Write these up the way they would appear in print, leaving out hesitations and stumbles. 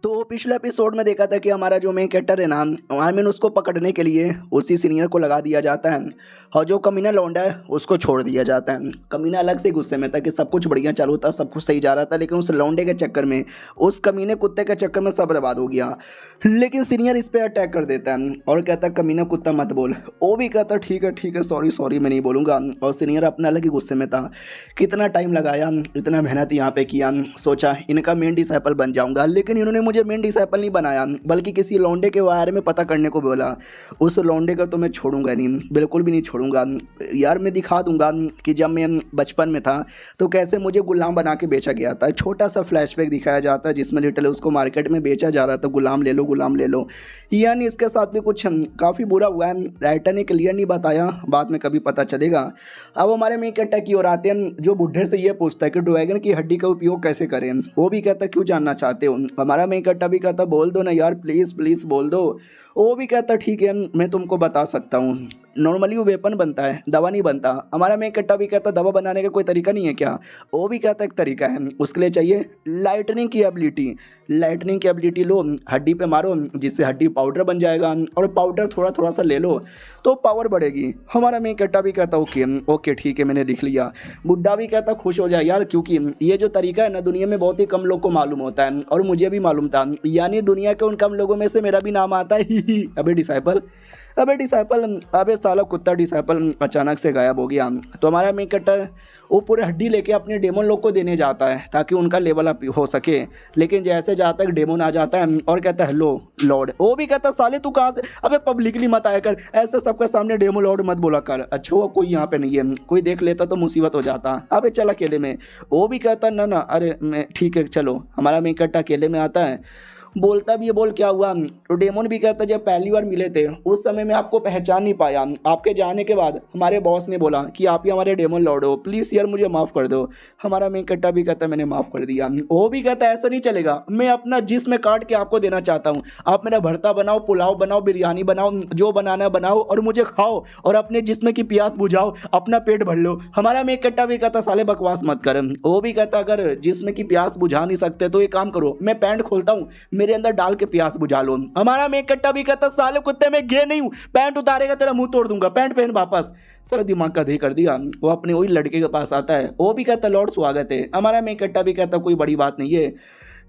तो पिछले एपिसोड में देखा था कि हमारा जो मेन कैरेक्टर है ना, आई मीन उसको पकड़ने के लिए उसी सीनियर को लगा दिया जाता है और जो कमीना लौंडा है उसको छोड़ दिया जाता है। कमीना अलग से गुस्से में था कि सब कुछ बढ़िया चालू था, सब कुछ सही जा रहा था, लेकिन उस लौंडे के चक्कर में, उस कमीने कुत्ते के चक्कर में सब बर्बाद हो गया। लेकिन सीनियर इस पर अटैक कर देता है और कहता है कमीना कुत्ता मत बोल। वो भी कहता ठीक है सॉरी सॉरी मैं नहीं बोलूँगा। और सीनियर अपना अलग ही गुस्से में था, कितना टाइम लगाया, इतना मेहनत यहाँ पे किया, सोचा इनका मेन डिसाइपल बन जाऊँगा, लेकिन इन्होंने मुझे मेन डिसाइपल नहीं बनाया बल्कि किसी लौंडे के बारे में पता करने को बोला। उस लौंडे का तो मैं छोड़ूंगा नहीं, बिल्कुल भी नहीं छोड़ूंगा यार। मैं दिखा दूंगा कि जब मैं बचपन में था तो कैसे मुझे गुलाम बना के बेचा गया था। छोटा सा फ्लैशबैक दिखाया जाता है जिसमें लिटरली उसको मार्केट में बेचा जा रहा था, गुलाम ले लो गुलाम ले लो। यानी इसके साथ भी कुछ काफ़ी बुरा हुआ है। राइटर ने क्लियर नहीं बताया, बाद में कभी पता चलेगा। अब हमारे मेन कैरेक्टर की ओर आते हैं जो बुढ़े से ये पूछता है कि ड्रैगन की हड्डी का उपयोग कैसे करें। वो भी कहता क्यों जानना चाहते हो। हमारा मेन कैरेक्टर भी कहता बोल दो ना यार, प्लीज़ प्लीज़ बोल दो। वो भी कहता ठीक है मैं तुमको बता सकता हूँ। नॉर्मली वो वेपन बनता है, दवा नहीं बनता। हमारा मेन कैरेक्टर भी कहता दवा बनाने का कोई तरीका नहीं है क्या। वो भी कहता एक तरीका है, उसके लिए चाहिए लाइटनिंग की एबिलिटी। लाइटनिंग की एबिलिटी लो, हड्डी पे मारो जिससे हड्डी पाउडर बन जाएगा, और पाउडर थोड़ा थोड़ा सा ले लो तो पावर बढ़ेगी। हमारा मेन कैरेक्टर भी कहता ओके ठीक है मैंने लिख लिया। बुड्ढा भी कहता खुश हो जाए यार, क्योंकि ये जो तरीका है ना दुनिया में बहुत ही कम लोग को मालूम होता है और मुझे भी मालूम था। यानी दुनिया के उन कम लोगों में से मेरा भी नाम आता है। अबे डिसाइपल, अबे साला कुत्ता डिसाइपल अचानक से गायब हो गया। तो हमारा मेन कैरेक्टर वो पूरे हड्डी लेके अपने डेमन लोग को देने जाता है ताकि उनका लेवल अप हो सके। लेकिन जैसे जाता है डेमन आ जाता है और कहता है हेलो लॉर्ड। वो भी कहता साले तू कहाँ से, अबे पब्लिकली मत आया कर, ऐसे सबके सामने डेमन लॉर्ड मत बोला कर। अच्छा वो कोई यहाँ पे नहीं है, कोई देख लेता तो मुसीबत हो जाता। अबे चल अकेले में। वो भी कहता ना अरे मैं ठीक है चलो। हमारा मेन कैरेक्टर अकेले में आता है, बोलता भी है बोल क्या हुआ। तो डेमन भी कहता जब पहली बार मिले थे उस समय मैं आपको पहचान नहीं पाया, आपके जाने के बाद हमारे बॉस ने बोला कि आप ही हमारे डेमन लॉर्ड हो, प्लीज़ यार मुझे माफ़ कर दो। हमारा मेन कैरेक्टर भी कहता मैंने माफ़ कर दिया। वो भी कहता ऐसा नहीं चलेगा, मैं अपना जिस्म काट के आपको देना चाहता हूँ। आप मेरा भरता बनाओ, पुलाव बनाओ, बिरयानी बनाओ, जो बनाना बनाओ और मुझे खाओ और अपने जिस्म की प्यास बुझाओ, अपना पेट भर लो। हमारा मेन कैरेक्टर भी कहता साले बकवास मत कर। वो भी कहता अगर जिस्म की प्यास बुझा नहीं सकते तो ये काम करो, मैं पैंट खोलता हूँ, मेरे अंदर डाल के प्यास बुझा लो। हमारा मेन कैरेक्टर भी कहता साले कुत्ते मैं गे नहीं हूं, पैंट उतारेगा तेरा मुंह तोड़ दूंगा, पैंट पहन वापस। सारा दिमाग का दही कर दिया। वो अपने वही लड़के के पास आता है, वो भी कहता लॉर्ड स्वागत है। हमारा मेन कैरेक्टर भी कहता कोई बड़ी बात नहीं है,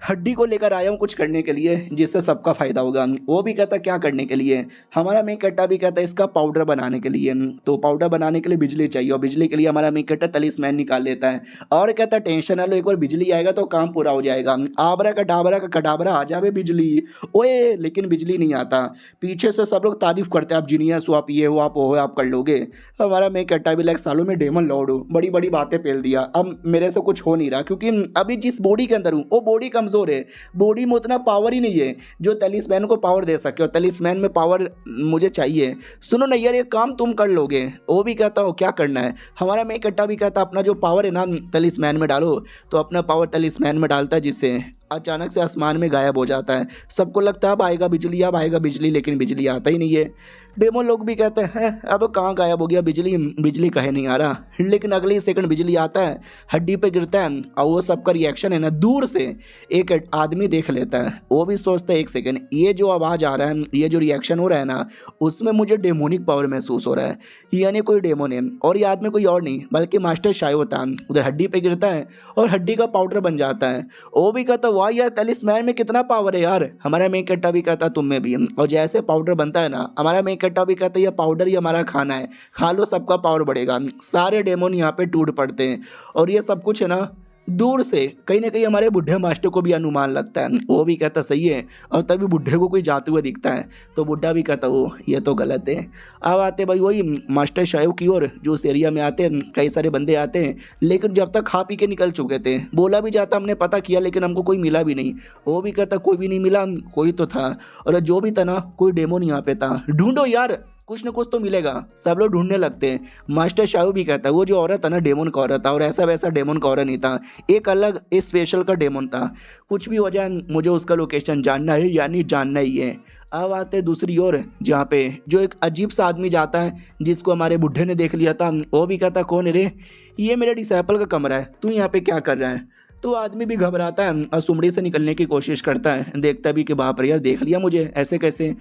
हड्डी को लेकर आया हूँ कुछ करने के लिए जिससे सबका फायदा होगा। वो भी कहता क्या करने के लिए। हमारा मेन कैरेक्टर भी कहता इसका पाउडर बनाने के लिए। तो पाउडर बनाने के लिए बिजली चाहिए और बिजली के लिए हमारा मेन कैरेक्टर तलिस्मैन निकाल लेता है और कहता टेंशन ना लो, एक बार बिजली आएगा तो काम पूरा हो जाएगा। आबरा का कडाबरा आ जावे बिजली। ओए लेकिन बिजली नहीं आता। पीछे से सब लोग तारीफ करते हैं आप जीनियस हो, आप ये हो, आप वो हो, आप कर लोगे। हमारा मेन कैरेक्टर भी लाइक सालों में डेमन लॉर्ड हो, बड़ी बड़ी बातें पेल दिया। अब मेरे से कुछ हो नहीं रहा क्योंकि अभी जिस बॉडी के अंदर हूँ वो बॉडी कमज़ोर है, बॉडी में उतना पावर ही नहीं है जो तलिस्मैन को पावर दे सके, और तलिस्मैन में पावर मुझे चाहिए। सुनो ना यार ये काम तुम कर लोगे। वो भी कहता हो क्या करना है। हमारा मेन कैरेक्टर भी कहता अपना जो पावर है ना तलिस्मैन में डालो। तो अपना पावर तलिस्मैन में डालता है जिससे अचानक से आसमान में गायब हो जाता है। सबको लगता है अब आएगा बिजली, अब आएगा बिजली, लेकिन बिजली आता ही नहीं है। डेमन लोग भी कहते हैं अब कहाँ गायब हो गया बिजली, बिजली कहे नहीं आ रहा। लेकिन अगले ही सेकंड बिजली आता है, हड्डी पे गिरता है और वो सबका रिएक्शन है ना दूर से एक आदमी देख लेता है। वो भी सोचता है एक सेकंड ये जो आवाज़ आ रहा है, ये जो रिएक्शन हो रहा है ना, उसमें मुझे डेमोनिक पावर महसूस हो रहा है। यानी कोई डेमोन है और ये आदमी कोई और नहीं बल्कि मास्टर शायो होता है। उधर हड्डी पे गिरता है और हड्डी का पाउडर बन जाता है। वो भी कहता वाह यार तलिस्मैन में कितना पावर है यार। हमारा मेन कैरेक्टर भी कहता तुम में भी। और जैसे पाउडर बनता है ना, हमारा मेन कैरेक्टर भी कहता है ये पाउडर ही हमारा खाना है, खा लो सबका पावर बढ़ेगा। सारे डेमोन यहाँ पे टूट पड़ते हैं और ये सब कुछ है ना दूर से कहीं ना कहीं हमारे बुढ़े मास्टर को भी अनुमान लगता है। वो भी कहता सही है, और तभी बुढ़े को कोई जाते हुए दिखता है तो बुढ़ा भी कहता वो ये तो गलत है। अब आते भाई वही मास्टर शायब की ओर जो उस एरिया में आते हैं, कई सारे बंदे आते हैं लेकिन जब तक खा पी के निकल चुके थे। बोला भी जाता हमने पता किया लेकिन हमको कोई मिला भी नहीं। वो भी कहता कोई भी नहीं मिला, कोई तो था और जो भी था ना कोई डेमोन यहाँ पे था, ढूंढो यार कुछ न कुछ तो मिलेगा। सब लोग ढूंढने लगते हैं। मास्टर शाहू भी कहता है वो जो औरत था ना डेमन का औरत था, और ऐसा वैसा डेमन का औरत नहीं था, एक अलग स्पेशल का डेमन था। कुछ भी हो जाए मुझे उसका लोकेशन जानना है, यानी जानना ही है। अब आते दूसरी ओर जहाँ पे जो एक अजीब सा आदमी जाता है जिसको हमारे बुढ़े ने देख लिया था। वो भी कहता कौन है रे, ये मेरे डिसाइपल का कमरा है, तू यहाँ पे क्या कर रहा है। तो आदमी भी घबराता है और सुमड़ी से निकलने की कोशिश करता है। देखता भी कि बाप रे यार, देख लिया मुझे, ऐसे कैसे।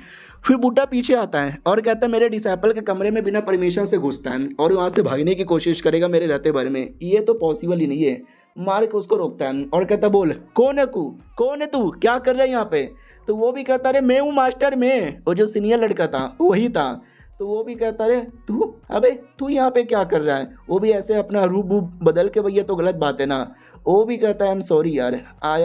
फिर बूढ़ा पीछे आता है और कहता है मेरे डिसाइपल के कमरे में बिना परमिशन से घुसता है और वहाँ से भागने की कोशिश करेगा मेरे रहते भर में। ये तो पॉसिबल ही नहीं है। मार के उसको रोकता है और कहता बोल कौन है तू, कौन है तू, क्या कर रहा है यहाँ पे। तो वो भी कहता अरे मैं हूँ मास्टर, मैं। वो जो सीनियर लड़का था वही था। तो वो भी कहता अरे तू, अबे तू यहाँ पे क्या कर रहा है। वो भी ऐसे अपना रूप वूप बदल के, भैया तो गलत बात है ना। वो भी कहता है आई एम सॉरी यार, I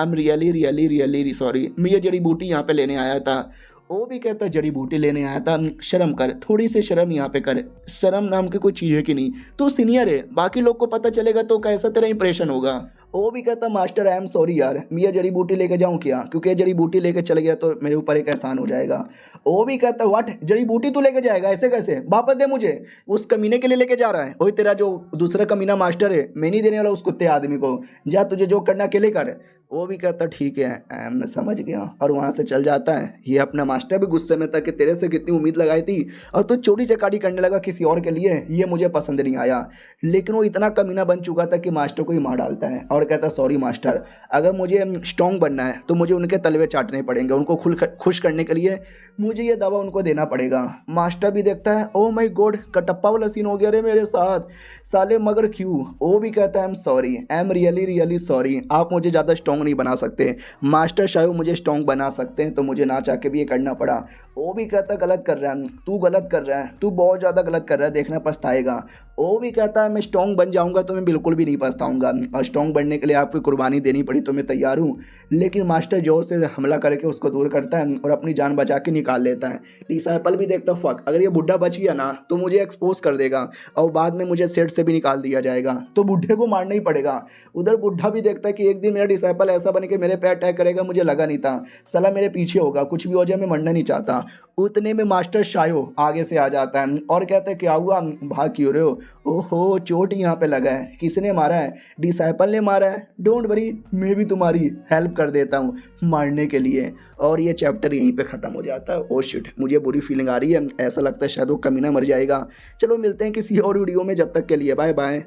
am really really really sorry, मैं ये जड़ी बूटी यहाँ पे लेने आया था। वो भी कहता है जड़ी बूटी लेने आया था, शर्म कर, थोड़ी सी शर्म यहाँ पे कर। शर्म नाम की कोई चीज़ है कि नहीं, तू सीनियर है, बाकी लोग को पता चलेगा तो कैसा तेरा इंप्रेशन होगा। वो भी कहता मास्टर आई एम सॉरी यार, मैं ये जड़ी बूटी लेके जाऊँ क्या, क्योंकि ये जड़ी बूटी लेके चले गया तो मेरे ऊपर एक एहसान हो जाएगा। वो भी कहता व्हाट, जड़ी बूटी तू लेके जाएगा, ऐसे कैसे, वापस दे मुझे। उस कमीने के लिए लेके जा रहा है, वही तेरा जो दूसरा कमीना मास्टर है, मैं नहीं देने वाला उस कुत्ते आदमी को, जा तुझे जो करना अकेले कर। वो भी कहता ठीक है मैं समझ गया, और वहाँ से चल जाता है। ये अपना मास्टर भी गुस्से में था कि तेरे से कितनी उम्मीद लगाई थी और तू चोरी चकारी करने लगा किसी और के लिए, ये मुझे पसंद नहीं आया। लेकिन वो इतना कमीना बन चुका था कि मास्टर को ही मार डालता है और कहता सॉरी मास्टर, अगर मुझे स्ट्रॉन्ग बनना है तो मुझे उनके तलवे चाटने पड़ेंगे, उनको खुश करने के लिए मुझे ये दवा उनको देना पड़ेगा। मास्टर भी देखता है ओ माय गॉड, कटप्पा वाला सीन हो गया रे मेरे साथ, साले मगर क्यों। वो भी कहता है I am sorry, I am really really sorry, आप मुझे ज़्यादा स्ट्रॉन्ग नहीं बना सकते, मास्टर शायद मुझे स्ट्रॉन्ग बना सकते हैं, तो मुझे ना चाह के भी ये करना पड़ा। वो भी कहता गलत कर रहा है तू, गलत कर रहा है तू, बहुत ज़्यादा गलत कर रहा है, देखना पछताएगा। वो भी कहता है मैं स्ट्रॉन्ग बन जाऊंगा तो मैं बिल्कुल भी नहीं पछताऊंगा, और स्ट्रॉन्ग बनने के लिए आपको कुर्बानी देनी पड़ी तो मैं तैयार हूँ। लेकिन मास्टर जोर से हमला करके उसको दूर करता है और अपनी जान बचा के निकाल लेता है। डिसाइपल भी देखता फक, अगर ये बुढ़ा बच गया ना तो मुझे एक्सपोज कर देगा और बाद में मुझे सेट से भी निकाल दिया जाएगा, तो बुढ़े को मारना ही पड़ेगा। उधर बुढ़ा भी देखता है कि एक दिन मेरा डिसाइपल ऐसा बन के मेरे पे अटैक करेगा, मुझे लगा नहीं था, साला मेरे पीछे होगा, कुछ भी हो जाए मैं मरना नहीं चाहता। उतने में मास्टर शायो आगे से आ जाता है और कहता है क्या हुआ, भाग क्यों रहे हो। ओहो चोट यहाँ पे लगा है, किसने मारा है, डिसाइपल ने मारा है, डोंट वरी मैं भी तुम्हारी हेल्प कर देता हूँ मारने के लिए। और ये चैप्टर यहीं पे ख़त्म हो जाता है। ओ शिट, मुझे बुरी फीलिंग आ रही है, ऐसा लगता है शायद वो कमीना मर जाएगा। चलो मिलते हैं किसी और वीडियो में, जब तक के लिए बाय बाय।